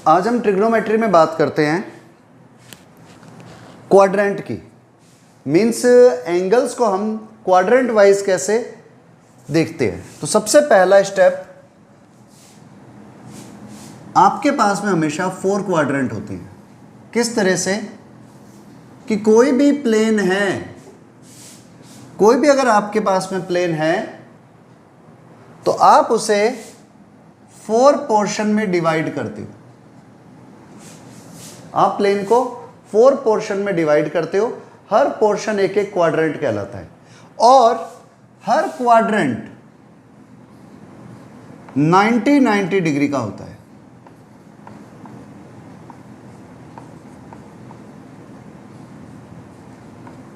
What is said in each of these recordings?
आज हम ट्रिग्नोमेट्री में बात करते हैं क्वाड्रेंट की। मीन्स एंगल्स को हम क्वाड्रेंट वाइज कैसे देखते हैं। तो सबसे पहला स्टेप, आपके पास में हमेशा 4 क्वाड्रेंट होते हैं। किस तरह से कि कोई भी प्लेन है, कोई भी अगर आपके पास में प्लेन है तो आप उसे 4 पोर्शन में डिवाइड करते हो। आप प्लेन को 4 पोर्शन में डिवाइड करते हो। हर पोर्शन एक एक क्वाड्रेंट कहलाता है और हर क्वाड्रेंट 90 डिग्री का होता है।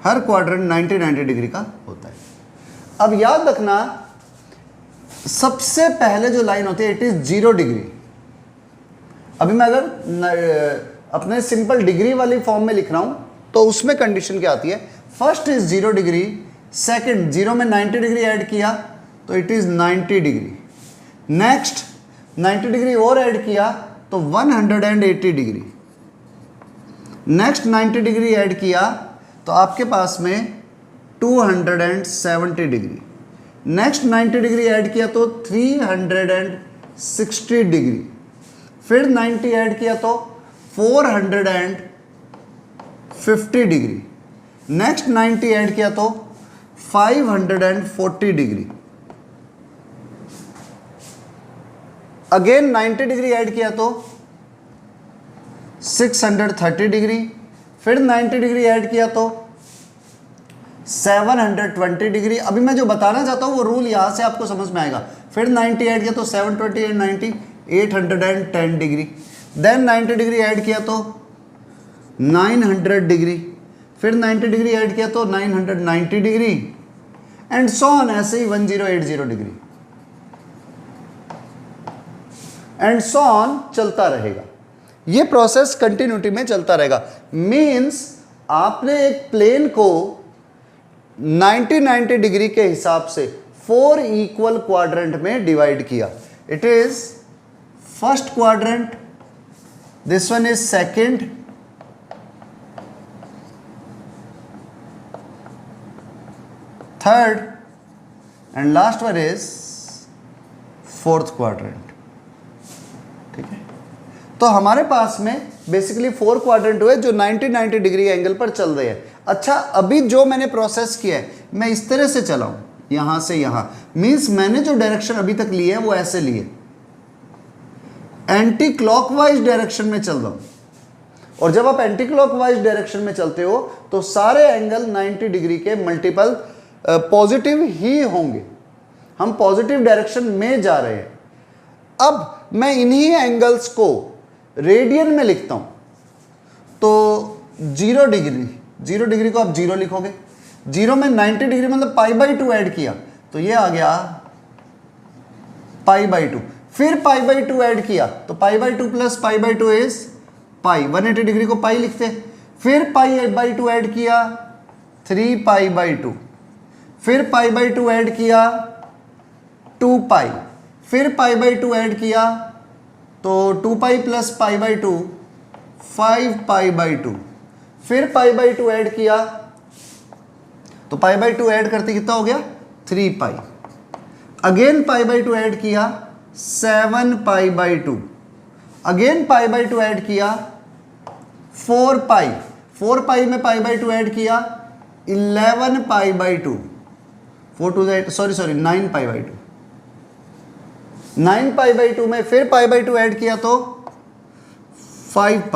हर क्वाड्रेंट 90 डिग्री का होता है। अब याद रखना, सबसे पहले जो लाइन होती है इट इज 0 डिग्री। अभी मैं अगर अपने सिंपल डिग्री वाली फॉर्म में लिख रहा हूं तो उसमें कंडीशन क्या आती है, फर्स्ट इज 0 डिग्री, सेकंड 0 में 90 डिग्री ऐड किया तो it is 90 degree, next 90 degree और ऐड किया तो 180 डिग्री, नेक्स्ट 90 डिग्री ऐड किया तो आपके पास में 270 डिग्री, नेक्स्ट 90 डिग्री ऐड किया तो 360 डिग्री, फिर 90 ऐड किया तो 450 डिग्री, नेक्स्ट 90 ऐड किया तो 540 डिग्री, अगेन 90 डिग्री ऐड किया तो 630 डिग्री, फिर 90 डिग्री ऐड किया तो 720 डिग्री। अभी मैं जो बताना चाहता हूं वो रूल यहां से आपको समझ में आएगा। फिर 90 ऐड किया तो 720 and 90 810 degree, then 90 degree add किया तो 900 डिग्री, फिर 90 डिग्री ऐड किया तो 990 डिग्री एंड सो ऑन, ऐसे ही 1080 डिग्री एंड सो ऑन चलता रहेगा। ये प्रोसेस कंटिन्यूटी में चलता रहेगा। मीन्स आपने एक प्लेन को 90 डिग्री के हिसाब से 4 इक्वल क्वाड्रेंट में डिवाइड किया। It is first quadrant, this one is second, third and last one is fourth quadrant. ठीक है, तो हमारे पास में बेसिकली 4 क्वाड्रेंट हुए जो 90 डिग्री एंगल पर चल रहे हैं। अच्छा, अभी जो मैंने प्रोसेस किया है मैं इस तरह से चला हूं, यहां से यहां, मींस मैंने जो डायरेक्शन अभी तक ली है वो ऐसे लिए, एंटी क्लॉकवाइज डायरेक्शन में चल रहा हूं। और जब आप एंटी क्लॉकवाइज डायरेक्शन में चलते हो तो सारे एंगल 90 डिग्री के मल्टीपल पॉजिटिव ही होंगे। हम पॉजिटिव डायरेक्शन में जा रहे हैं। अब मैं इन्हीं एंगल्स को रेडियन में लिखता हूं तो 0 डिग्री को आप 0 लिखोगे, 0 में 90 डिग्री मतलब π/2 ऐड किया तो ये आ गया π/2, फिर π/2 ऐड किया तो π/2 प्लस π/2 इज पाई, 180 डिग्री को पाई लिखते, फिर π/2 ऐड किया 3π/2, फिर π/2 ऐड किया 2π, फिर π/2 ऐड किया तो 2π प्लस π/2 5π/2, फिर π/2 ऐड किया तो π/2 ऐड करते कितना हो गया 3π, अगेन π/2 ऐड किया 7π/2, अगेन π/2 ऐड किया 4π, 4π में π/2 ऐड किया 11π/2, 9π/2, 9π/2 में फिर π/2 ऐड किया तो 5π,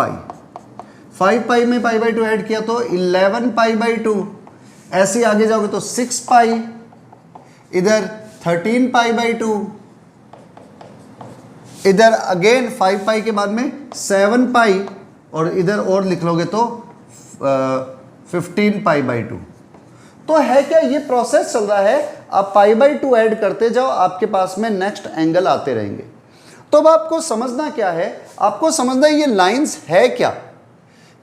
5π में π/2 ऐड किया तो 11π/2, ऐसे ही आगे जाओगे तो 6π, इधर 13π/2, इधर अगेन 5π के बाद में 7π और इधर और लिख लोगे तो 15π/2। तो है क्या, ये प्रोसेस चल रहा है। आप π/2 ऐड करते जाओ, आपके पास में नेक्स्ट एंगल आते रहेंगे। तो अब आपको समझना क्या है, आपको समझना है ये लाइंस है क्या।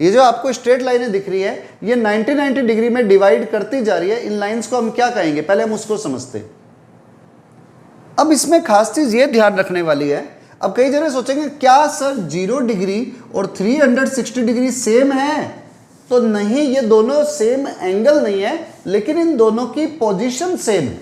ये जो आपको स्ट्रेट लाइनें दिख रही है ये 90 डिग्री में डिवाइड करती जा रही है। इन लाइंस को हम क्या कहेंगे, पहले हम उसको समझते हैं। अब इसमें खास चीज ये ध्यान रखने वाली है, अब कई जने सोचेंगे क्या सर 0 डिग्री और 360 डिग्री सेम है? तो नहीं, ये दोनों सेम एंगल नहीं है, लेकिन इन दोनों की पोजीशन सेम है।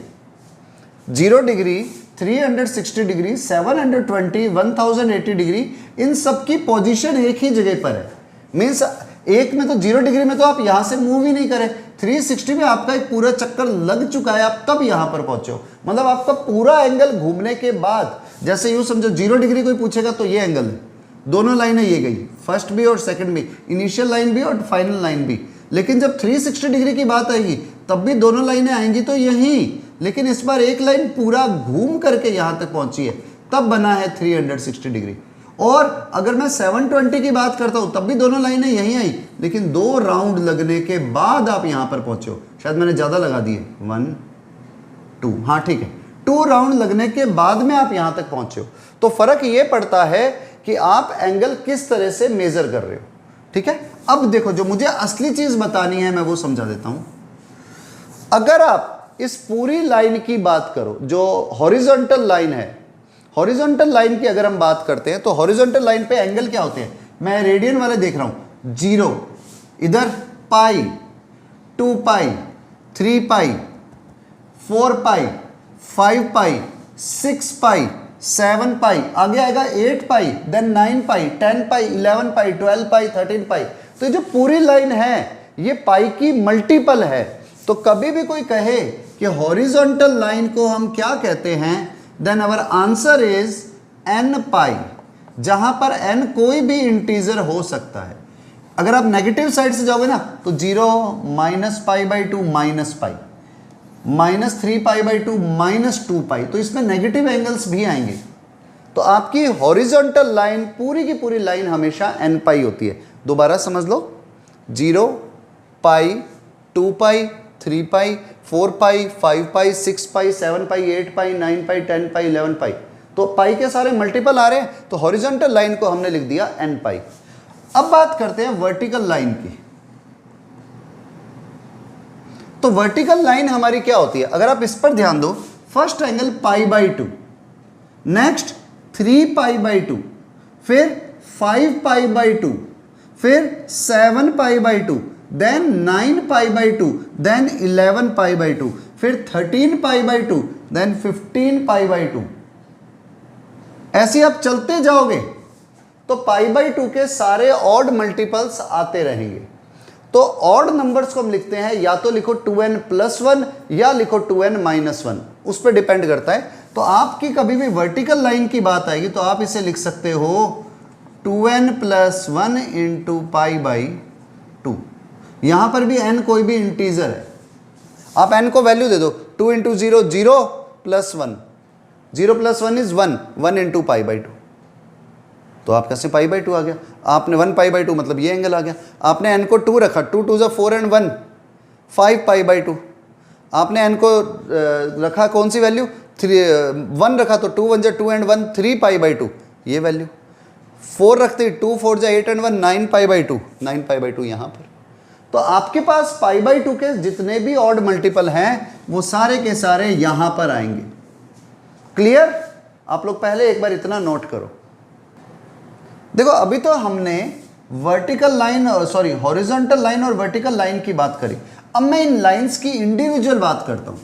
0 डिग्री, 360 डिग्री, 720, 1080 डिग्री, इन सब की पोजीशन एक ही जगह पर है। मीन्स एक में तो 0 डिग्री में तो आप यहां से मूव ही नहीं करें, 360 में आपका एक पूरा चक्कर लग चुका है, आप तब यहां पर पहुंचे हो। मतलब आपका पूरा एंगल घूमने के बाद, जैसे यूं समझो 0 डिग्री कोई पूछेगा तो ये एंगल है, दोनों लाइनें ये गई, फर्स्ट भी और सेकंड भी, इनिशियल लाइन भी और फाइनल लाइन भी। लेकिन जब 360 डिग्री की बात आएगी तब भी दोनों लाइनें आएंगी तो यही, लेकिन इस बार एक लाइन पूरा घूम करके यहां तक पहुंची है, तब बना है 360 डिग्री। और अगर मैं 720 की बात करता हूं तब भी दोनों लाइनें यहीं आई, लेकिन 2 राउंड लगने के बाद आप यहां पर पहुंचे हो। शायद मैंने ज्यादा लगा दिए, 1 2, हाँ ठीक है, 2 राउंड लगने के बाद में आप यहां तक पहुंचे हो। तो फर्क ये पड़ता है कि आप एंगल किस तरह से मेजर कर रहे हो। ठीक है, अब देखो जो मुझे असली चीज बतानी है मैं वो समझा देता हूं। अगर आप इस पूरी लाइन की बात करो जो हॉरिजॉन्टल लाइन है, हॉरिजॉन्टल लाइन की अगर हम बात करते हैं तो हॉरिजॉन्टल लाइन पे एंगल क्या होते हैं? मैं रेडियन वाले देख रहा हूं, 0, इधर पाई, 2 पाई, 3 पाई, 4 पाई, 5 पाई, 6 पाई, 7 पाई, आगे आएगा 8 पाई, देन 9 पाई, 10 पाई, 11 पाई, 12 पाई, 13 पाई। तो जो पूरी लाइन है ये पाई की मल्टीपल है। तो कभी भी कोई कहे कि हॉरिजॉन्टल लाइन को हम क्या कहते हैं, then our answer is n pi, जहां पर n कोई भी इंटीजर हो सकता है। अगर आप नेगेटिव साइड से जाओगे ना तो 0, -π/2, माइनस पाई, -3 π/2, -2 पाई, तो इसमें नेगेटिव एंगल्स भी आएंगे। तो आपकी हॉरिजॉन्टल लाइन पूरी की पूरी लाइन हमेशा n पाई होती है। दोबारा समझ लो, 0 पाई, 2 पाई, 3 पाई, 4 पाई, 5 पाई, 6 पाई, 7 पाई, 8 पाई, 9 पाई, 10 पाई, 11 पाई। तो पाई के सारे मल्टीपल आ रहे हैं, तो हॉरिजॉन्टल लाइन को हमने लिख दिया n पाई। अब बात करते हैं वर्टिकल लाइन की। तो वर्टिकल लाइन हमारी क्या होती है? अगर आप इस पर ध्यान दो, फर्स्ट एंगल π/2, नेक्स्ट 3 π/2, फिर 5 π/2, फिर 7 π/2, देन 9 π/2, देन 11 π/2, फिर 13 π/2, देन 15 π/2। ऐसे आप चलते जाओगे तो π/2 के सारे ऑड मल्टीपल्स आते रहेंगे। तो ऑड नंबर्स को हम लिखते हैं, या तो लिखो 2n+1 या लिखो 2n-1, उस पर डिपेंड करता है। तो आपकी कभी भी वर्टिकल लाइन की बात आएगी तो आप इसे लिख सकते हो 2n+1 इंटू π/2। यहां पर भी n कोई भी इंटीजर है, आप n को वैल्यू दे दो, 2 इंटू 0, 0 + 1, 0 + 1 इज 1, 1 इंटू π/2, तो आपका से π/2 आ गया। आपने 1 π/2 मतलब ये एंगल आ गया। आपने n को 2 रखा, 2 2 = 4 and 1, 5 π/2। आपने n को रखा कौन सी वैल्यू, 1 रखा तो 2 1 = 2 and 1, 3 π/2 ये वैल्यू। 4 रखते 2 4 = 8 and 1, 9 π/2, 9 π/2 यहाँ पर। तो आपके पास π/2 के जितने भी ऑड मल्टीपल हैं वो सारे के सारे यहां पर आएंगे। क्लियर? आप लोग पहले एक बार इतना नोट करो। देखो अभी तो हमने vertical line, sorry horizontal line और वर्टिकल लाइन की बात करी। अब मैं इन लाइंस की इंडिविजुअल बात करता हूं।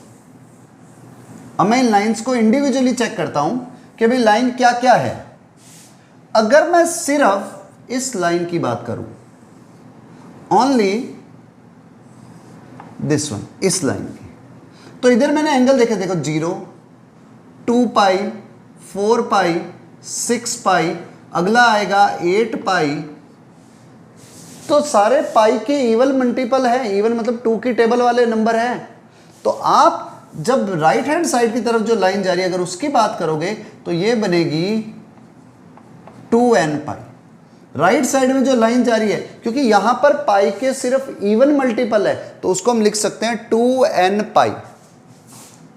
अब मैं इन लाइंस को इंडिविजुअली चेक करता हूं कि भाई लाइन क्या क्या है। अगर मैं सिर्फ इस लाइन की बात करूं, ओनली दिस वन, इस लाइन की, तो इधर मैंने एंगल देखे, देखो 0, 2 पाई, 4 पाई, 6 पाई, अगला आएगा 8 पाई। तो सारे पाई के इवन मल्टीपल है, इवन मतलब 2 की टेबल वाले नंबर है। तो आप जब राइट हैंड साइड की तरफ जो लाइन जा रही है अगर उसकी बात करोगे तो ये बनेगी 2n पाई। राइट साइड में जो लाइन जा रही है, क्योंकि यहां पर पाई के सिर्फ इवन मल्टीपल है तो उसको हम लिख सकते हैं 2n पाई,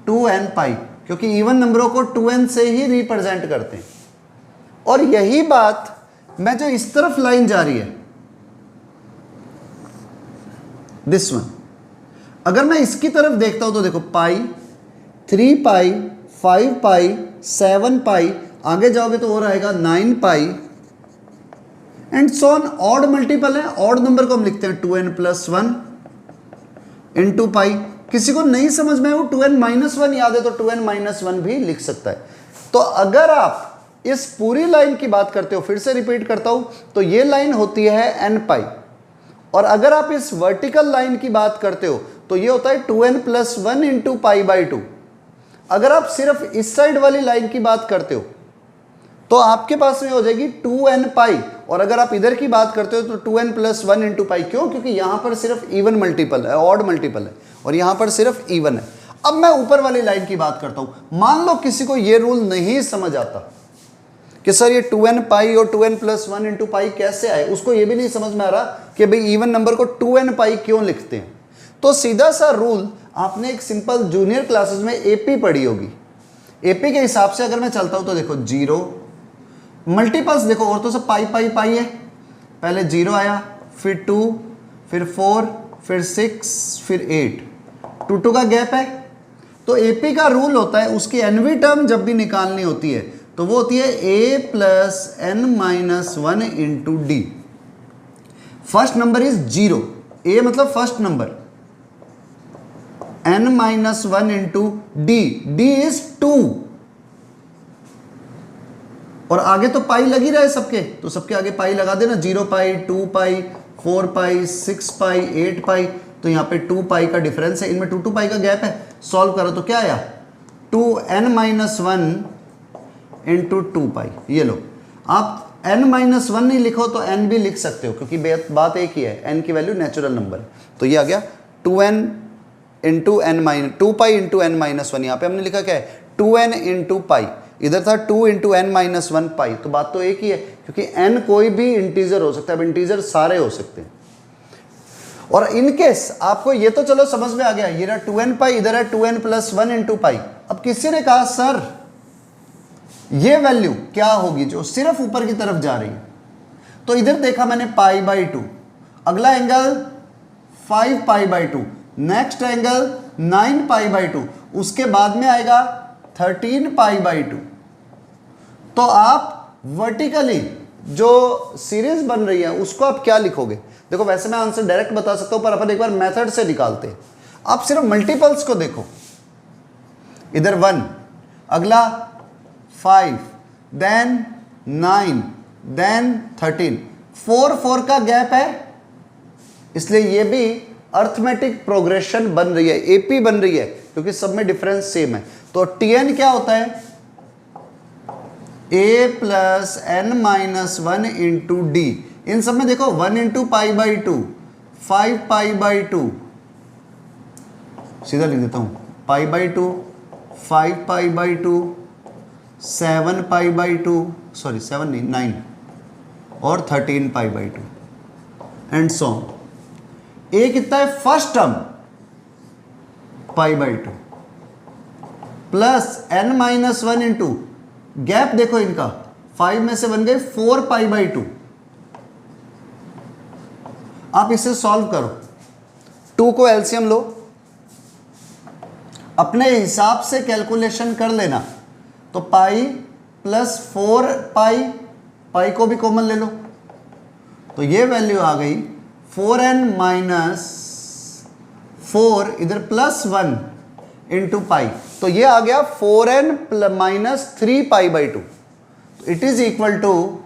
2n पाई, क्योंकि इवन नंबरों को 2n से ही रिप्रेजेंट करते हैं। और यही बात मैं जो इस तरफ लाइन जा रही है, दिस वन, अगर मैं इसकी तरफ देखता हूं तो देखो पाई, 3 पाई, 5 पाई, 7 पाई, आगे जाओगे तो और आएगा 9 pi and so on. Odd multiple है, ऑड नंबर को हम लिखते हैं 2n+1 इंटू पाई। किसी को नहीं समझ में है वो 2n-1 याद है तो 2n-1 भी लिख सकता है। तो अगर आप इस पूरी लाइन की बात करते हो, फिर से रिपीट करता हूं, तो ये लाइन होती है n पाई, और अगर आप इस वर्टिकल लाइन की बात करते हो तो ये होता है 2n+1 इंटू π/2। अगर आप सिर्फ इस साइड वाली लाइन की बात करते हो तो आपके पास में हो जाएगी 2n पाई, और अगर आप इधर की बात करते हो तो 2n+1 इंटू पाई। क्यों? क्योंकि यहां पर सिर्फ इवन मल्टीपल है, ऑड मल्टीपल है, और यहां पर सिर्फ इवन है। अब मैं ऊपर वाली लाइन की बात करता हूं। मान लो किसी को यह रूल नहीं समझ आता कि सर ये 2n पाई और 2n+1 इंटू पाई कैसे आए, उसको ये भी नहीं समझ में आ रहा कि भाई इवन नंबर को 2n पाई क्यों लिखते हैं। तो सीधा सा रूल आपने एक सिंपल जूनियर क्लासेस में एपी पढ़ी होगी। एपी के हिसाब से अगर मैं चलता हूं तो देखो 0 मल्टीपल्स देखो, और तो सब पाई पाई पाई है। पहले 0 आया, फिर 2, फिर 4, फिर 6, फिर 8, 2 का गैप है। तो एपी का रूल होता है उसकी एनवी टर्म जब भी निकालनी होती है तो वो होती है a+n-1 into D. First number is 0, a मतलब first number, n-1 into D, D is 2, और आगे तो पाई लगी रहे सबके, तो सबके आगे पाई लगा देना, 0 पाई, 2 पाई, 4 पाई, 6 पाई, 8 पाई। तो यहाँ पे 2 पाई का डिफरेंस है, इनमें 2 पाई का गैप है। सॉल्व करो तो क्या आया, 2n-1 इंटू 2 पाई। ये लो, आप n-1 नहीं लिखो तो n भी लिख सकते हो, क्योंकि बात एक ही है, n की वैल्यू नेचुरल नंबर है। तो ये आ गया 2n into n 2 pi into n-1। यहाँ पे हमने लिखा क्या है, 2n इंटू पाई, इधर था 2 इंटू n-1 पाई। तो बात तो एक ही है, क्योंकि n कोई भी इंटीजर हो सकता है, अब इंटीजर सारे हो सकते हैं। और इनकेस आपको ये तो चलो समझ में आ गया, ये रहा 2n पाई, इधर है 2n+1 इंटू पाई। अब किसी ने कहा सर ये वैल्यू क्या होगी जो सिर्फ ऊपर की तरफ जा रही है, तो इधर देखा मैंने π/2, अगला एंगल 5π/2, नेक्स्ट एंगल 9π/2, उसके बाद में आएगा 13π/2। तो आप वर्टिकली जो सीरीज बन रही है उसको आप क्या लिखोगे? देखो वैसे मैं आंसर डायरेक्ट बता सकता हूं, पर अपन एक बार मेथड से निकालते हैं। आप सिर्फ मल्टीपल्स को देखो, इधर 1, अगला 5, देन 9, देन 13, 4 का गैप है, इसलिए ये भी अर्थमेटिक प्रोग्रेशन बन रही है, एपी बन रही है, क्योंकि सब में डिफरेंस सेम है। तो tn क्या होता है, a+n-1 इंटू डी। इन सब में देखो 1 इंटू π/2, 5π/2, सीधा लिख देता हूं, π/2, 5π/2, 7π/2, सॉरी 7 नहीं 9, और 13π/2 एंड सो ऑन। ए कितना है, first term π/2 plus n-1 into gap देखो इनका 5 में से बन गए 4π/2। आप इसे सॉल्व करो, 2 को एलसीएम लो, अपने हिसाब से कैलकुलेशन कर लेना। तो पाई प्लस 4π, पाई को भी कॉमन ले लो, तो ये वैल्यू आ गई 4n-4, इधर +1 इंटू पाई, तो ये आ गया 4n-3π/2। It is equal to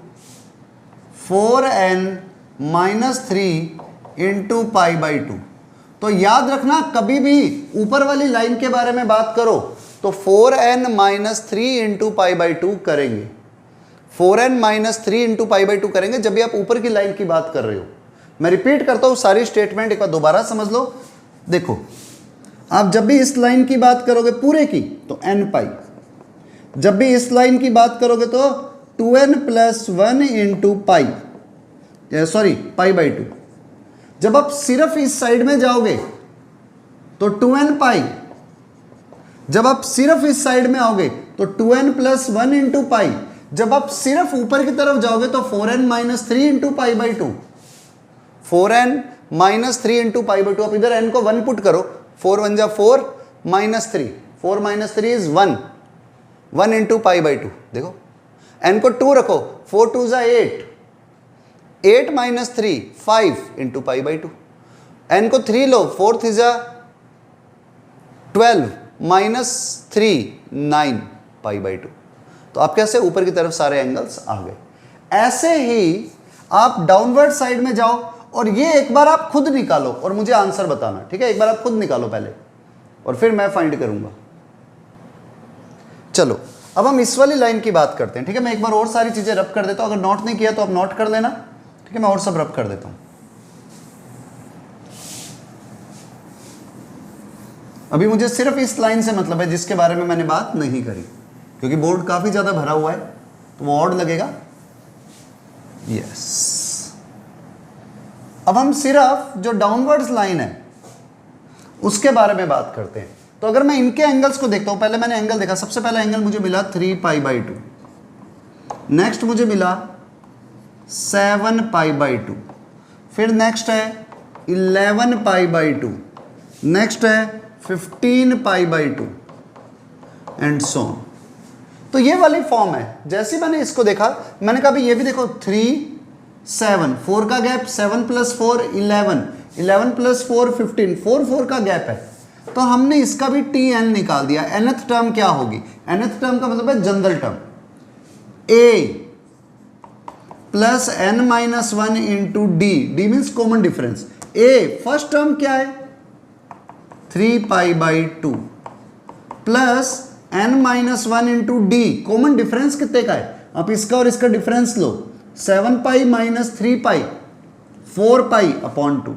4n-3 into π/2। तो याद रखना, कभी भी ऊपर वाली लाइन के बारे में बात करो तो 4n-3 इंटू π/2 करेंगे, 4n-3 इंटू π/2 करेंगे जब भी आप ऊपर की लाइन की बात कर रहे हो। मैं रिपीट करता हूं सारी स्टेटमेंट, एक बार दोबारा समझ लो। देखो, आप जब भी इस लाइन की बात करोगे पूरे की तो n पाई, जब भी इस लाइन की बात करोगे तो 2n+1 इंटू पाई, सॉरी π/2। जब आप सिर्फ इस साइड में जाओगे तो 2n पाई, जब आप सिर्फ इस साइड में आओगे तो 2n+1 इंटू पाई, जब आप सिर्फ ऊपर की तरफ जाओगे तो 4n-3 इंटू π/2, 4n-3 इंटू π/2। आप इधर n को 1 पुट करो, 4 1 जा 4, -3, 4 - 3 इज 1, 1 इंटू π/2। देखो n को 2 रखो, 4 2 ज़ा 8, 8 minus 3 5 into pi by 2। n को 3 लो, 4 3 ज़ा 12 माइनस 3 9 पाई बाई 2। तो आप कैसे ऊपर की तरफ सारे एंगल्स आ गए। ऐसे ही आप डाउनवर्ड साइड में जाओ और ये एक बार आप खुद निकालो और मुझे आंसर बताना, ठीक है। एक बार आप खुद निकालो पहले और फिर मैं फाइंड करूंगा। चलो अब हम इस वाली लाइन की बात करते हैं, ठीक है। मैं एक बार और सारी चीजें रब कर देता हूं, अगर नोट नहीं किया तो आप नोट कर लेना, ठीक है। मैं और सब रब कर देता हूं। अभी मुझे सिर्फ इस लाइन से मतलब है जिसके बारे में मैंने बात नहीं करी, क्योंकि बोर्ड काफी ज्यादा भरा हुआ है तो वो ऑड लगेगा। यस, अब हम सिर्फ जो डाउनवर्ड्स लाइन है उसके बारे में बात करते हैं। तो अगर मैं इनके एंगल्स को देखता हूं, पहले मैंने एंगल देखा, सबसे पहला एंगल मुझे मिला 3 पाई बाई 2, नेक्स्ट मुझे मिला 7 पाई बाई 2, फिर नेक्स्ट है 11 पाई बाई 2, नेक्स्ट है 15 pi by 2 and so on. तो ये वाली फॉर्म है। जैसे मैंने इसको देखा, मैंने कहा भाई ये भी देखो 3 7 4 का गैप, 7 प्लस 4 11, 11 प्लस 4 15, 4 4 का गैप है। तो हमने इसका भी tn निकाल दिया। nth टर्म क्या होगी? nth टर्म का मतलब है general term, a plus n minus 1 into D, D means common difference. a first term क्या है? 3 pi by 2 plus n minus 1 into D, common difference कितने का है? आप इसका और इसका डिफरेंस लो, 7 पाई माइनस 3 पाई 4 पाई अपॉन 2।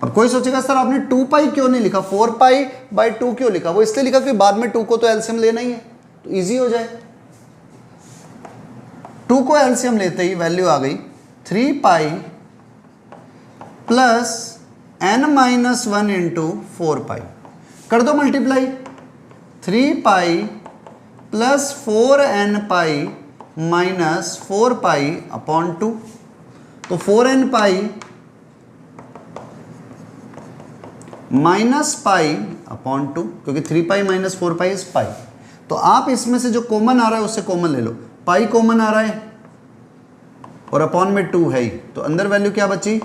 अब कोई सोचेगा सर आपने 2 पाई क्यों नहीं लिखा, 4 पाई बाई 2 क्यों लिखा? वो इसलिए लिखा कि बाद में 2 को तो एलसीएम लेना ही है, तो इजी हो जाए। 2 को एलसीएम लेते ही वैल्यू आ गई 3 pi plus n minus 1 into 4 पाई। कर दो multiply, 3 pi plus 4n pi minus 4 pi upon 2। तो 4n pi minus pi upon 2, क्योंकि 3 pi minus 4 pi is pi. तो आप इसमें से जो कॉमन आ रहा है उससे कॉमन ले लो, पाई कॉमन आ रहा है और अपॉन में 2 है ही, तो अंदर वैल्यू क्या बची?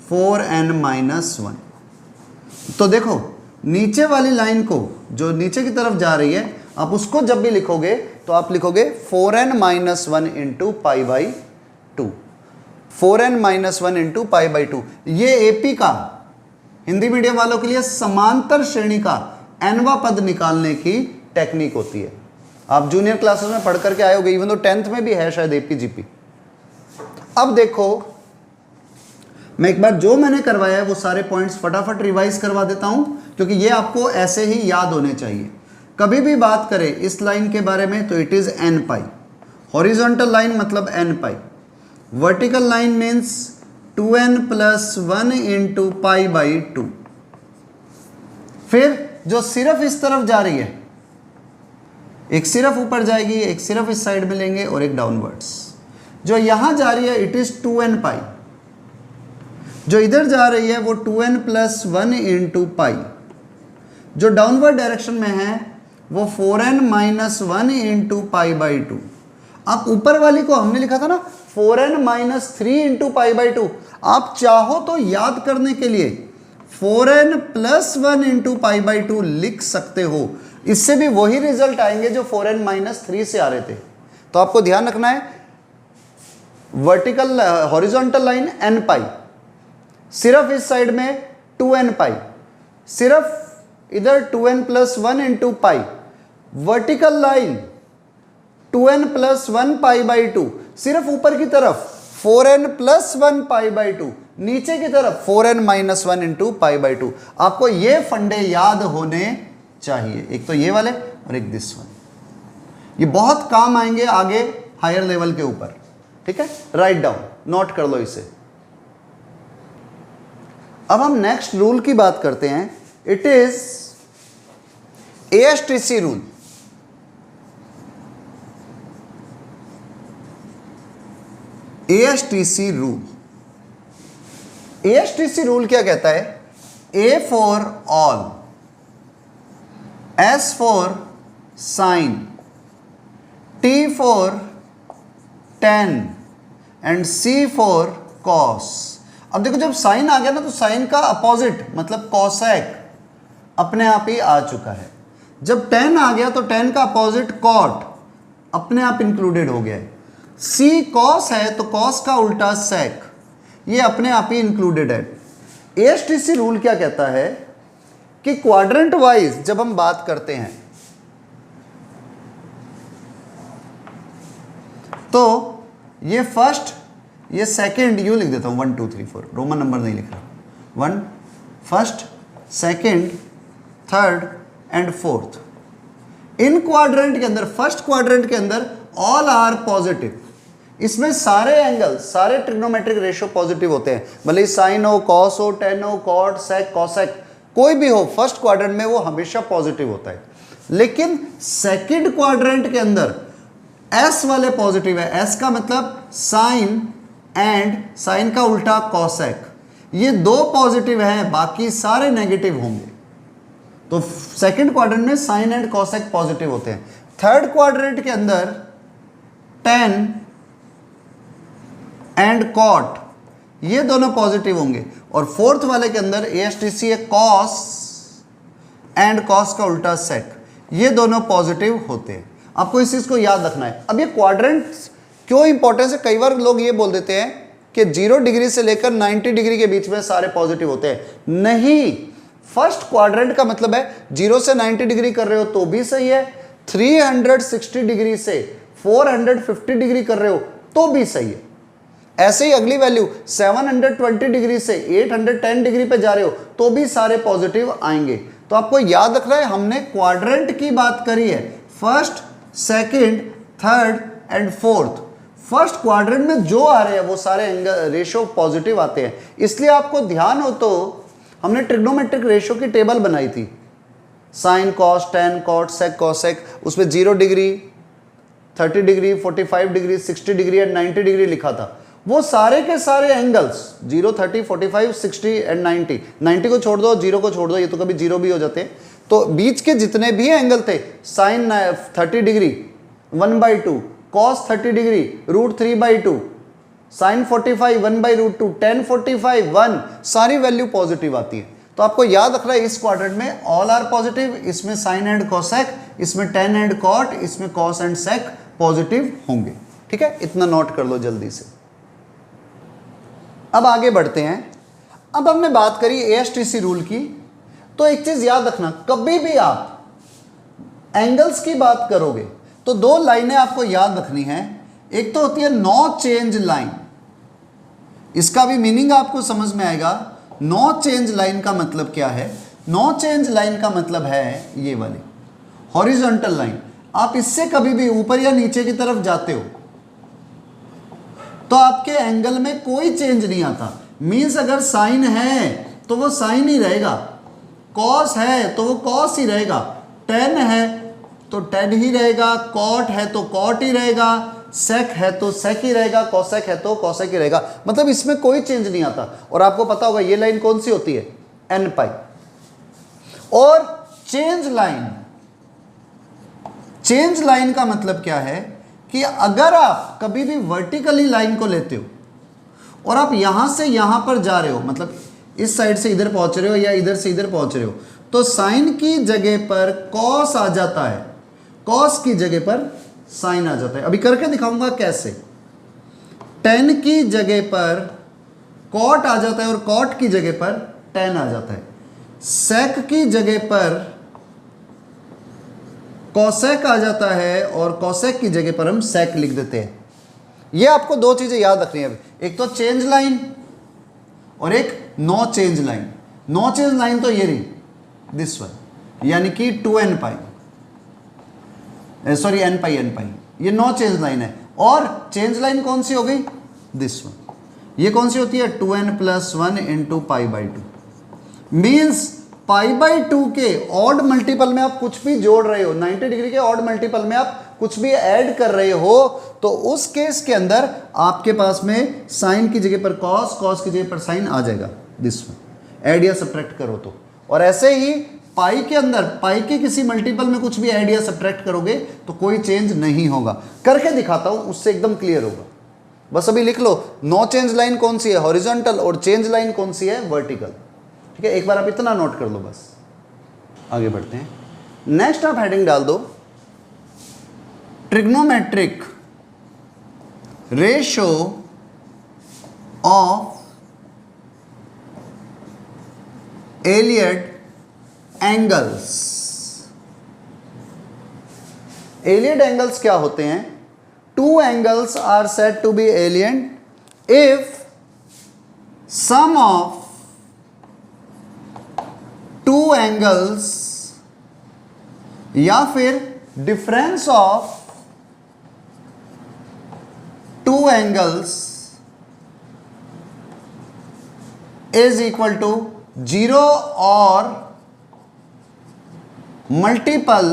4n minus 1। तो देखो नीचे वाली लाइन को, जो नीचे की तरफ जा रही है, आप उसको जब भी लिखोगे तो आप लिखोगे 4n minus 1 into pi by 2, 4n minus 1 into pi by 2। ये एपी का, हिंदी मीडियम वालों के लिए समांतर श्रेणी का nवा पद निकालने की टेक्निक होती है। आप जूनियर क्लासेस में पढ़ करके आए होगे, इवन तो 10th में भी है शायद एपी जीपी। अब देखो मैं एक बार जो मैंने करवाया है वो सारे पॉइंट्स फटाफट रिवाइज करवा देता हूं, क्योंकि ये आपको ऐसे ही याद होने चाहिए। कभी भी बात करें इस लाइन के बारे में तो it is n pi. Horizontal line मतलब n pi, vertical line means 2n plus 1 into pi by 2। फिर जो सिर्फ इस तरफ जा रही है, एक सिर्फ ऊपर जाएगी, एक सिर्फ इस साइड में लेंगे और एक डाउनवर्ड्स। जो यहां जा रही है इट इज 2n पाई, जो इधर जा रही है वो 2n प्लस 1 इंटू पाई। जो डाउनवर्ड डायरेक्शन में है वो 4n minus 1 into pi by 2। आप ऊपर वाली को हमने लिखा था ना 4n minus 3 into pi by 2। आप चाहो तो याद करने के लिए 4n plus 1 into pi by 2 लिख सकते हो, इससे भी वही रिजल्ट आएंगे जो 4n माइनस 3 से आ रहे थे। तो आपको ध्यान रखना है, वर्टिकल हॉरिजॉन्टल लाइन n पाई, सिर्फ इस साइड में 2n पाई, सिर्फ इधर 2n plus 1 into pi, vertical line 2n plus 1 pi by 2, सिर्फ ऊपर की तरफ 4n प्लस 1 पाई बाई 2, नीचे की तरफ 4n minus 1 into pi by 2। आपको ये फंडे याद होने चाहिए, एक तो ये वाले और एक दिस वन। ये बहुत काम आएंगे आगे हायर लेवल के ऊपर, ठीक है। राइट डाउन, नोट कर लो इसे। अब हम नेक्स्ट रूल की बात करते हैं, it is ASTC rule. ASTC rule, ASTC rule क्या कहता है? A for all, S for sine, T for tan and C for cos। अब देखो जब साइन आ गया ना, तो साइन का अपोजिट मतलब कॉसेक अपने आप ही आ चुका है। जब tan आ गया तो tan का अपोजिट कॉट अपने आप इंक्लूडेड हो गया है। C cos है तो cos का उल्टा sec, ये अपने आप ही इंक्लूडेड है। ASTC रूल क्या कहता है कि क्वाड्रेंट वाइज जब हम बात करते हैं तो ये फर्स्ट, ये सेकंड, यूं लिख देता हूं 1 2 3 4, रोमन नंबर नहीं लिख रहा। 1 first, second, third and fourth. In quadrant के अंदर, फर्स्ट क्वाड्रेंट के अंदर ऑल आर पॉजिटिव। इसमें सारे एंगल, सारे ट्रिग्नोमेट्रिक रेशियो पॉजिटिव होते हैं, भले साइन हो, कॉस हो, टेन हो, कॉट, सेक, कॉसेक, कोई भी हो, फर्स्ट क्वाड्रेंट में वो हमेशा पॉजिटिव होता है। लेकिन सेकंड क्वाड्रेंट के अंदर एस वाले पॉजिटिव है। एस का मतलब साइन एंड साइन का उल्टा कॉसेक, ये दो पॉजिटिव हैं, बाकी सारे नेगेटिव होंगे। तो सेकंड क्वाड्रेंट में साइन एंड कॉसेक पॉजिटिव होते हैं। थर्ड क्वाड्रेंट के अंदर टेन एंड कॉट, ये दोनों पॉजिटिव होंगे। और फोर्थ वाले के अंदर ASTC है कॉस एंड कॉस का उल्टा सेक, ये दोनों पॉजिटिव होते हैं। आपको इस चीज को याद रखना है। अब ये क्वाड्रेंट्स क्यों इंपॉर्टेंस है, कई बार लोग ये बोल देते हैं कि 0 डिग्री से लेकर 90 डिग्री के बीच में सारे पॉजिटिव होते हैं। नहीं, फर्स्ट क्वाड्रेंट का मतलब है 0 से 90 डिग्री कर रहे हो तो भी सही है, 360 डिग्री से 450 डिग्री कर रहे हो तो भी सही है। ऐसे ही अगली वैल्यू 720 डिग्री से 810 डिग्री पे जा रहे हो तो भी सारे पॉजिटिव आएंगे। तो आपको याद रखना है, हमने क्वाड्रेंट की बात करी है, first, second, third and fourth. First quadrant में जो आ रहे हैं वो सारे रेशियो पॉजिटिव आते हैं। इसलिए आपको ध्यान हो तो हमने ट्रिग्नोमेट्रिक रेशियो की टेबल बनाई थी, साइन, कॉस, टेन, कॉट, सेक, कॉसेक, उसमें 0 degree, 30 degree, 45 degree, 60 degree and 90 degree लिखा था। वो सारे के सारे एंगल्स 0, 30, 45, 60 एंड 90, 90 को छोड़ दो, 0 को छोड़ दो, ये तो कभी 0 भी हो जाते हैं। तो बीच के जितने भी एंगल थे, sine 30 degree 1/2, cos 30 degree √3/2, sine 45 1/√2, tan 45 1, सारी वैल्यू पॉजिटिव आती है। तो आपको याद रखना है इस क्वाड्रेंट में ऑल आर पॉजिटिव, इसमें साइन एंड कॉसेक, इसमें टेन एंड कॉट, इसमें कॉस एंड सेक पॉजिटिव होंगे। ठीक है, इतना नोट कर लो जल्दी से। अब आगे बढ़ते हैं। अब हमने बात करी ASTC रूल की, तो एक चीज याद रखना, कभी भी आप एंगल्स की बात करोगे तो दो लाइनें आपको याद रखनी है। एक तो होती है नो चेंज लाइन, इसका भी मीनिंग आपको समझ में आएगा। नो चेंज लाइन का मतलब क्या है? नो चेंज लाइन का मतलब है ये वाली हॉरिजॉन्टल लाइन। आप इससे कभी भी ऊपर या नीचे की तरफ जाते हो तो आपके एंगल में कोई चेंज नहीं आता। मीन्स अगर साइन है तो वो साइन ही रहेगा, कॉस है तो वो कॉस ही रहेगा, टेन है तो टेन ही रहेगा, कॉट है तो कॉट ही रहेगा, सेक है तो सेक ही रहेगा, कॉसेक है तो कॉसेक ही रहेगा। मतलब इसमें कोई चेंज नहीं आता। और आपको पता होगा ये लाइन कौन सी होती है? एन पाई। और चेंज लाइन, चेंज लाइन का मतलब क्या है कि अगर आप कभी भी वर्टिकली लाइन को लेते हो और आप यहां से यहां पर जा रहे हो, मतलब इस साइड से इधर पहुंच रहे हो या इधर से इधर पहुंच रहे हो, तो साइन की जगह पर कॉस आ जाता है, कॉस की जगह पर साइन आ जाता है। अभी करके दिखाऊंगा कैसे। टेन की जगह पर कॉट आ जाता है और कॉट की जगह पर टेन आ जाता है। सेक की जगह पर कॉसेक आ जाता है और कॉसेक की जगह पर हम सेक लिख देते हैं। ये आपको दो चीजें याद रखनी है, एक तो चेंज लाइन और एक no change line. No change line तो ये रही, दिस वन, यानी कि 2n पाई, सॉरी n पाई, ये नो चेंज लाइन है। और चेंज लाइन कौन सी हो गई? This one. ये कौन सी होती है? 2n + 1 × π/2। मीन्स π/2 के ऑड मल्टीपल में आप कुछ भी जोड़ रहे हो, 90 डिग्री के ऑड मल्टीपल में आप कुछ भी ऐड कर रहे हो, तो उस केस के अंदर आपके पास में साइन की जगह पर कॉस, कॉस की जगह पर साइन आ जाएगा, दिस वन, ऐड या सब्ट्रैक्ट करो तो। और ऐसे ही पाई के अंदर पाई के किसी मल्टीपल में कुछ भी ऐड या सब्ट्रैक्ट करोगे तो कोई चेंज नहीं होगा। करके दिखाता हूं, उससे एकदम क्लियर होगा। बस अभी लिख लो, नो चेंज लाइन कौन सी है, हॉरिजॉन्टल, और चेंज लाइन कौन सी है, वर्टिकल। ठीक है, एक बार आप इतना नोट कर लो बस। आगे बढ़ते हैं। नेक्स्ट आप हेडिंग डाल दो, trigonometric ratio of allied angles. Allied angles क्या होते हैं? Two angles are said to be allied if sum of two angles या फिर difference of two angles is equal to 0 और मल्टीपल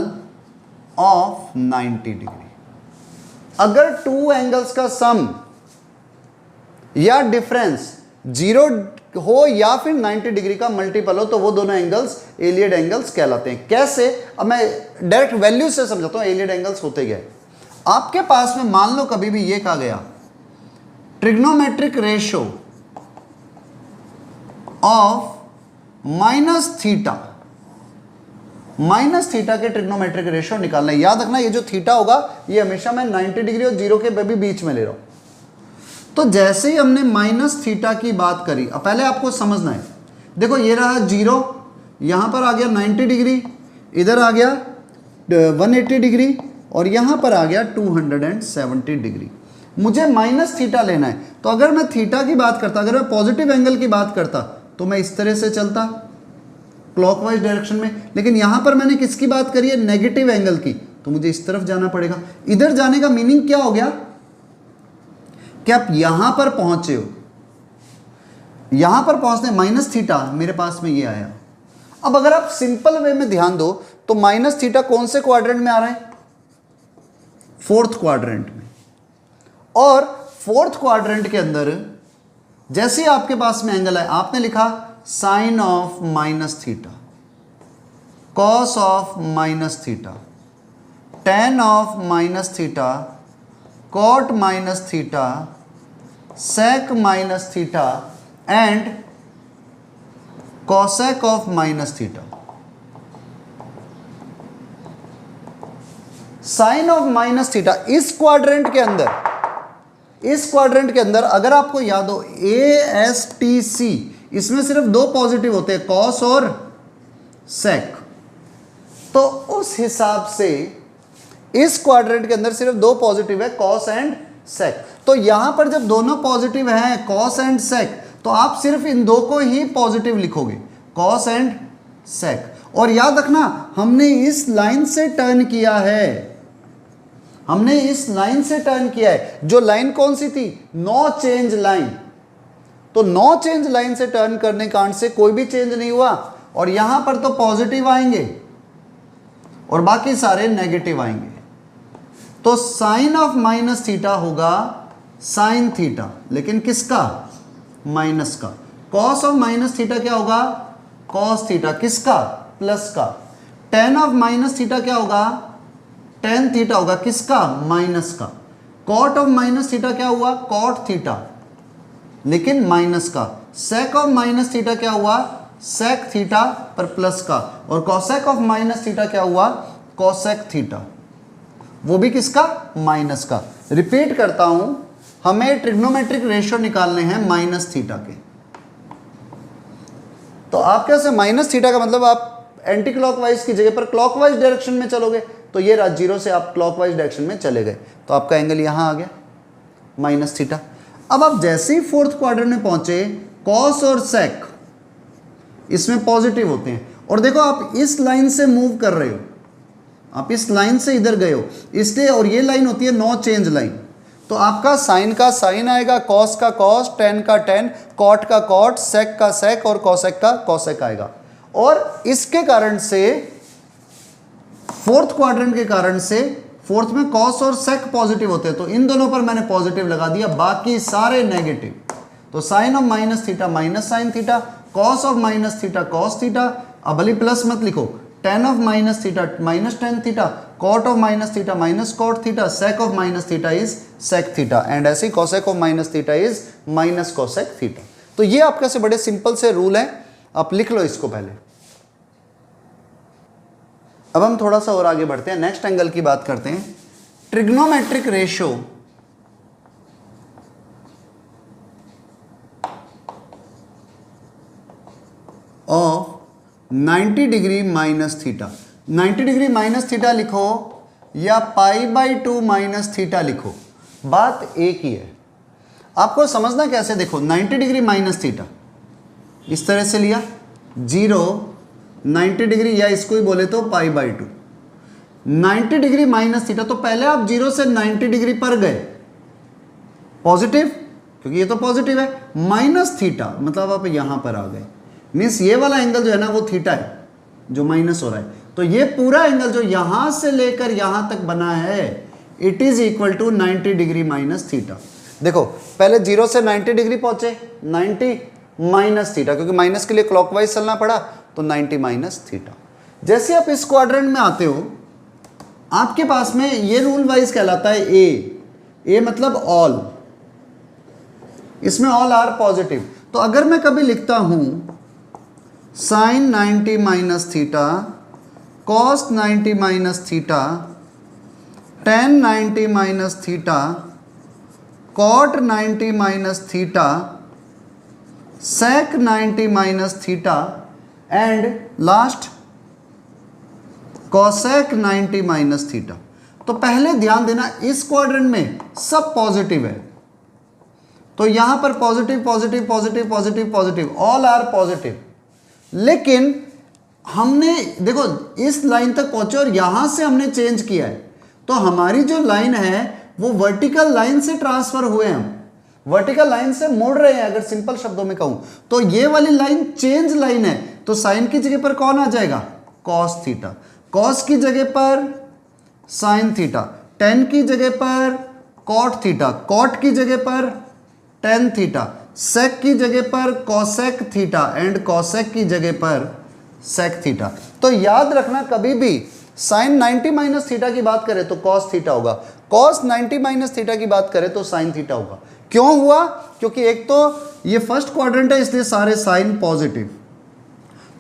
ऑफ 90 डिग्री। अगर टू एंगल्स का sum या difference 0 हो या फिर 90 डिग्री का मल्टीपल हो तो वो दोनों एंगल्स एलियड एंगल्स कहलाते हैं। कैसे? अब मैं डायरेक्ट वैल्यू से समझाता हूं एलियड एंगल्स होते क्या है। आपके पास में मान लो कभी भी ये कहा गया trigonometric ratio of minus theta के ट्रिग्नोमेट्रिक रेशो निकालना है। याद रखना, ये जो थीटा होगा ये हमेशा मैं 90 डिग्री और 0 के भी बीच में ले रहा हूं। तो जैसे ही हमने माइनस थीटा की बात करी, अब पहले आपको समझना है, देखो ये रहा 0, यहां पर आ गया 90 डिग्री, इधर आ गया 180 डिग्री और यहां पर आ गया 270 डिग्री। मुझे माइनस थीटा लेना है, तो अगर मैं थीटा की बात करता, अगर मैं पॉजिटिव एंगल की बात करता तो मैं इस तरह से चलता क्लॉकवाइज डायरेक्शन में, लेकिन यहां पर मैंने किसकी बात करी है? नेगेटिव एंगल की, तो मुझे इस तरफ जाना पड़ेगा। इधर जाने का मीनिंग क्या हो गया कि आप यहां पर पहुंचे हो, यहां पर पहुंचने माइनस थीटा मेरे पास में ये आया। अब अगर आप सिंपल वे में ध्यान दो तो माइनस थीटा कौन से क्वाड्रेंट में आ रहा है? फोर्थ क्वाड्रेंट में। और फोर्थ क्वाड्रेंट के अंदर जैसे आपके पास में एंगल है, आपने लिखा sine of minus theta, cos of minus theta, tan of minus theta, cot minus theta, sec minus theta and cosec of minus theta. Sine of minus theta इस क्वाड्रेंट के अंदर अगर आपको याद हो ASTC, इसमें सिर्फ दो पॉजिटिव होते हैं, कॉस और सेक। तो उस हिसाब से इस क्वाड्रेंट के अंदर सिर्फ दो पॉजिटिव है, कॉस एंड सेक। तो यहां पर जब दोनों पॉजिटिव हैं, कॉस एंड सेक, तो आप सिर्फ इन दो को ही पॉजिटिव लिखोगे, कॉस एंड सेक। और याद रखना, हमने इस लाइन से टर्न किया है, हमने इस लाइन से टर्न किया है। जो लाइन कौन सी थी? No change line. तो नो चेंज लाइन से टर्न करने के कारण से कोई भी चेंज नहीं हुआ, और यहां पर तो पॉजिटिव आएंगे और बाकी सारे नेगेटिव आएंगे। तो साइन ऑफ माइनस थीटा होगा साइन थीटा, लेकिन किसका? माइनस का। कॉस ऑफ माइनस थीटा क्या होगा? कॉस थीटा, किसका? प्लस का। टेन ऑफ माइनस थीटा क्या होगा? टेन थीटा होगा, किसका? माइनस का। कॉट ऑफ माइनस थीटा क्या हुआ? कॉट थीटा, लेकिन माइनस का। सेक ऑफ माइनस थीटा क्या हुआ? सेक थीटा पर प्लस का। और कॉसेक ऑफ माइनस थीटा क्या हुआ? कॉसेक थीटा, वो भी किसका? माइनस का। रिपीट करता हूं, हमें ट्रिग्नोमेट्रिक रेशियो निकालने हैं माइनस थीटा के। तो आप कैसे? माइनस थीटा का मतलब आप एंटी क्लॉकवाइज की जगह पर क्लॉकवाइज डायरेक्शन में चलोगे, तो ये रहा 0 से आप क्लॉकवाइज डायरेक्शन में चले गए, तो आपका एंगल यहां आ गया माइनस थीटा। अब आप जैसे ही फोर्थ क्वाड्रेंट में पहुंचे, कॉस और सेक इसमें पॉजिटिव होते हैं। और देखो आप इस लाइन से मूव कर रहे हो, आप इस लाइन से इधर गए हो, इसलिए, और ये लाइन होती है नो चेंज लाइन। तो आपका साइन का साइन आएगा, कॉस का कॉस, टेन का टेन, कॉट का कॉट, सेक का सेक और कॉसेक का कॉसेक आएगा। और इसके कारण से फोर्थ क्वाड्रेंट के कारण से फोर्थ में कॉस और सेक पॉजिटिव होते हैं, तो इन दोनों पर मैंने पॉजिटिव लगा दिया, बाकी सारे नेगेटिव। तो sine of minus theta minus sine theta, cos of minus theta cos theta, अब भले प्लस मत लिखो, tan of minus theta minus tan theta, cot of minus theta minus cot theta, sec of minus theta is sec theta, and ऐसे ही cosec of minus theta is minus cosec theta. तो ये आपके से बड़े simple से rule हैं, आप लिख लो इसको पहले। अब हम थोड़ा सा और आगे बढ़ते हैं, नेक्स्ट एंगल की बात करते हैं। Trigonometric ratio of 90 degree minus theta, 90 degree minus theta लिखो या π/2 माइनस थीटा लिखो, बात एक ही है। आपको समझना कैसे, देखो 90 डिग्री माइनस थीटा इस तरह से लिया, 0 90 डिग्री, या इसको ही बोले तो π/2, 90 डिग्री माइनस थीटा। तो पहले आप 0 से 90 डिग्री पर गए पॉजिटिव, क्योंकि ये तो पॉजिटिव है, माइनस थीटा मतलब आप यहां पर आ गए, मीन्स ये वाला एंगल जो है ना वो थीटा है जो माइनस हो रहा है। तो ये पूरा एंगल जो यहां से लेकर यहां तक बना है it is equal to 90 degree minus theta. देखो पहले 0 से 90 डिग्री पहुंचे, 90 माइनस थीटा, क्योंकि माइनस के लिए क्लॉकवाइज चलना पड़ा तो 90 माइनस थीटा। जैसे आप इस क्वाड्रेंट में आते हो, आपके पास में ये रूल वाइज कहलाता है ए मतलब ऑल, इसमें ऑल आर पॉजिटिव। तो अगर मैं कभी लिखता हूं sine 90 minus theta, cos 90 minus theta, tan 90 minus theta, cot 90 minus theta, sec 90 minus theta, and last cosec 90 minus theta. तो पहले ध्यान देना इस क्वाड्रेंट में सब पॉजिटिव है, तो यहां पर positive positive positive positive positive, all are positive. लेकिन हमने देखो इस लाइन तक पहुंचे और यहां से हमने चेंज किया है, तो हमारी जो लाइन है वो वर्टिकल लाइन से ट्रांसफर हुए, हम वर्टिकल लाइन से मुड़ रहे हैं। अगर सिंपल शब्दों में कहूं तो ये वाली लाइन चेंज लाइन है, तो साइन की जगह पर कौन आ जाएगा, कॉस थीटा, कॉस की जगह पर साइन थीटा, टेन की जगह पर कॉट थीटा, कॉट की जगह पर टेन थीटा, सेक की जगह पर कॉसेक थीटा, एंड कॉसेक की जगह पर सेक थीटा। तो याद रखना कभी भी साइन 90 माइनस थीटा की बात करें तो कॉस थीटा होगा, कॉस 90 माइनस थीटा की बात करें तो साइन थीटा होगा। क्यों हुआ, क्योंकि एक तो ये फर्स्ट क्वाड्रेंट है इसलिए सारे साइन पॉजिटिव।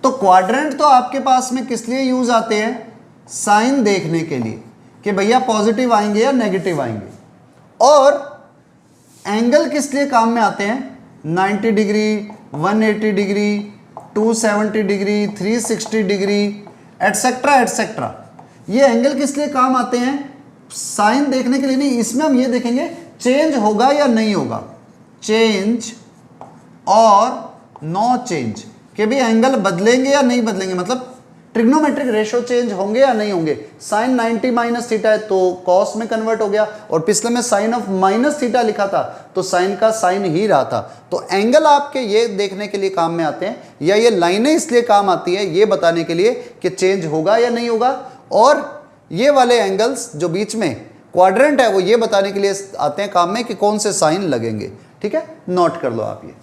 तो क्वाड्रेंट तो आपके पास में किस लिए यूज आते हैं, साइन देखने के लिए कि भैया पॉजिटिव आएंगे या नेगेटिव आएंगे। और एंगल किस लिए काम में आते हैं, 90 degree, 180 degree, 270 degree, 360 degree, etcetera etcetera. ये एंगल किस लिए काम आते हैं, साइन देखने के लिए नहीं, इसमें हम ये देखेंगे चेंज होगा या नहीं होगा, चेंज और नो चेंज, कि भी एंगल बदलेंगे या नहीं बदलेंगे, मतलब ट्रिग्नोमेट्रिक रेशियो चेंज होंगे या नहीं होंगे। साइन 90 माइनस थीटा है तो कॉस में कन्वर्ट हो गया, और पिछले में साइन ऑफ माइनस थीटा लिखा था तो साइन का साइन ही रहा था। तो एंगल आपके ये देखने के लिए काम में आते हैं, या ये लाइनें इसलिए काम आती है ये बताने के लिए कि चेंज होगा या नहीं होगा, और ये वाले एंगल्स जो बीच में क्वाड्रेंट है वो ये बताने के लिए आते हैं काम में कि कौन से साइन लगेंगे। ठीक है, नोट कर लो आप ये।